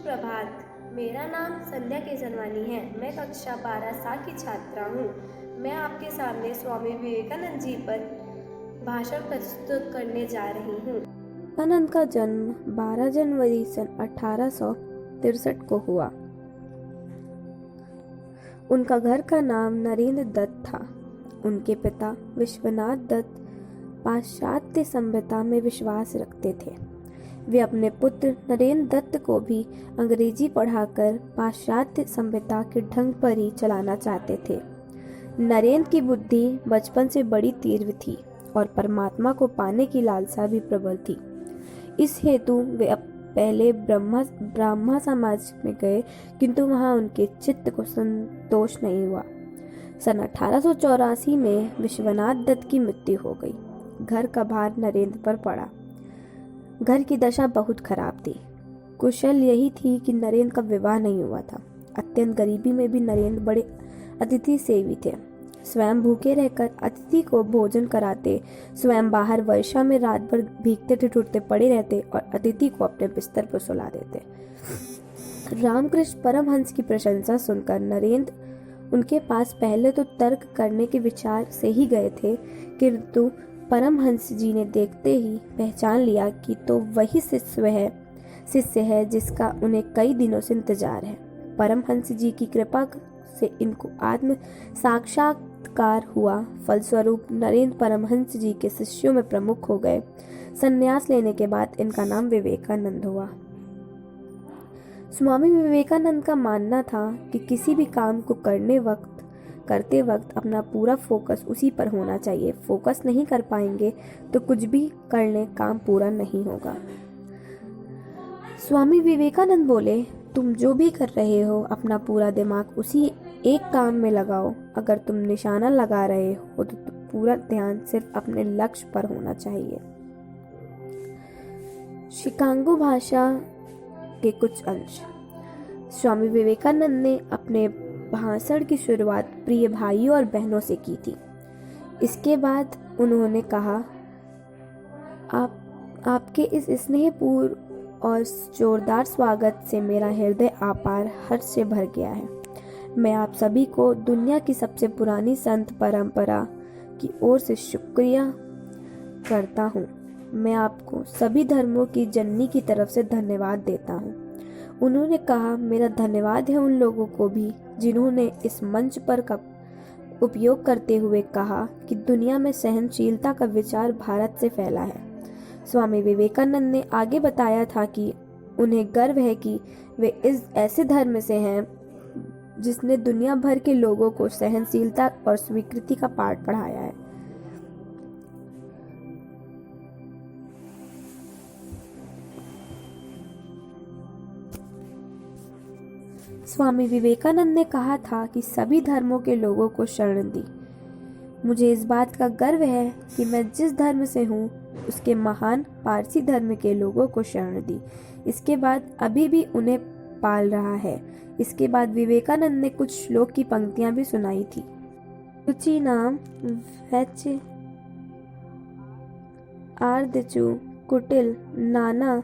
सुप्रभात। मेरा नाम संध्या केसरवानी है। मैं कक्षा 12 की छात्रा हूँ। मैं आपके सामने स्वामी विवेकानंद जी पर भाषण प्रस्तुत करने जा रही हूँ। विवेकानंद का जन्म 12 जनवरी सन 1863 को हुआ। उनका घर का नाम नरेंद्र दत्त था। उनके पिता विश्वनाथ दत्त पाश्चात्य सभ्यता में विश्वास रखते थे। वे अपने पुत्र नरेंद्र दत्त को भी अंग्रेजी पढ़ाकर पाश्चात्य सभ्यता के ढंग पर ही चलाना चाहते थे। नरेंद्र की बुद्धि बचपन से बड़ी तीव्र थी और परमात्मा को पाने की लालसा भी प्रबल थी। इस हेतु वे पहले ब्राह्मण समाज में गए, किंतु वहां उनके चित्त को संतोष नहीं हुआ। सन 1884 में विश्वनाथ दत्त की मृत्यु हो गई। घर का भार नरेंद्र पर पड़ा। घर की दशा बहुत खराब थी। कुशल यही थी कि नरेंद्र का विवाह नहीं हुआ था। अत्यंत गरीबी में भी नरेंद्र बड़े अतिथि सेवी थे। स्वयं भूखे रहकर अतिथि को भोजन कराते, स्वयं बाहर वर्षा में रात भर भीगते ठिठुरते पड़े रहते और अतिथि को अपने बिस्तर पर सुला देते। रामकृष्ण परमहंस की प्रशंसा सुनकर नरेंद्र उनके पास पहले तो तर्क करने के विचार से ही गए थे, किंतु परमहंस जी ने देखते ही पहचान लिया कि तो वही शिष्य है जिसका उन्हें कई दिनों से इंतजार है। परमहंस जी की कृपा से इनको आत्म साक्षात्कार हुआ। फलस्वरूप नरेंद्र परमहंस जी के शिष्यों में प्रमुख हो गए। संन्यास लेने के बाद इनका नाम विवेकानंद हुआ। स्वामी विवेकानंद का मानना था कि किसी भी काम को करते वक्त अपना पूरा फोकस उसी पर होना चाहिए। फोकस नहीं कर पाएंगे तो कुछ भी करने काम पूरा नहीं होगा। स्वामी विवेकानंद बोले, तुम जो भी कर रहे हो अपना पूरा दिमाग उसी एक काम में लगाओ। अगर तुम निशाना लगा रहे हो तो पूरा ध्यान सिर्फ अपने लक्ष्य पर होना चाहिए। शिकागो भाषा के कुछ अंश। स्वामी विवेकानंद ने अपने भाषण की शुरुआत प्रिय भाइयों और बहनों से की थी। इसके बाद उन्होंने कहा, आपके इस स्नेहपूर्ण और जोरदार स्वागत से मेरा हृदय अपार हर्ष से भर गया है। मैं आप सभी को दुनिया की सबसे पुरानी संत परंपरा की ओर से शुक्रिया करता हूँ। मैं आपको सभी धर्मों की जननी की तरफ से धन्यवाद देता हूँ। उन्होंने कहा, मेरा धन्यवाद है उन लोगों को भी जिन्होंने इस मंच पर का उपयोग करते हुए कहा कि दुनिया में सहनशीलता का विचार भारत से फैला है। स्वामी विवेकानंद ने आगे बताया था कि उन्हें गर्व है कि वे इस ऐसे धर्म से हैं जिसने दुनिया भर के लोगों को सहनशीलता और स्वीकृति का पाठ पढ़ाया है। स्वामी विवेकानंद ने कहा था कि सभी धर्मों के लोगों को शरण दी। मुझे इस बात का गर्व है कि मैं जिस धर्म से हूँ उसके महान पारसी धर्म के लोगों को शरण दी। इसके बाद अभी भी उन्हें पाल रहा है। इसके बाद विवेकानंद ने कुछ श्लोक की पंक्तियां भी सुनाई थी। रुचि नाम वैच आर्दचु कुटिल नाना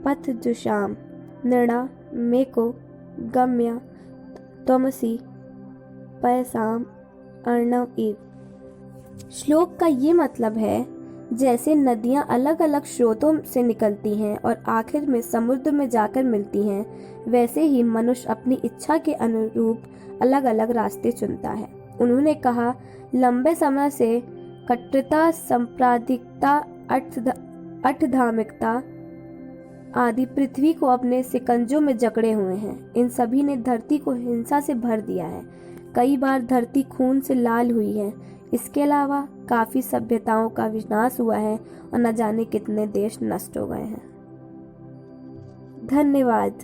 पथ जुशाम नृणा मेको गम्य त्वमसि पैसाम अर्णव इव। श्लोक का ये मतलब है, जैसे नदियां अलग अलग स्रोतों से निकलती हैं और आखिर में समुद्र में जाकर मिलती हैं, वैसे ही मनुष्य अपनी इच्छा के अनुरूप अलग अलग रास्ते चुनता है। उन्होंने कहा, लंबे समय से कट्टरता, सांप्रदायिकता, अठधार्मिकता आदि पृथ्वी को अपने शिकंजों में जकड़े हुए हैं। इन सभी ने धरती को हिंसा से भर दिया है। कई बार धरती खून से लाल हुई है। इसके अलावा काफी सभ्यताओं का विनाश हुआ है और न जाने कितने देश नष्ट हो गए हैं। धन्यवाद।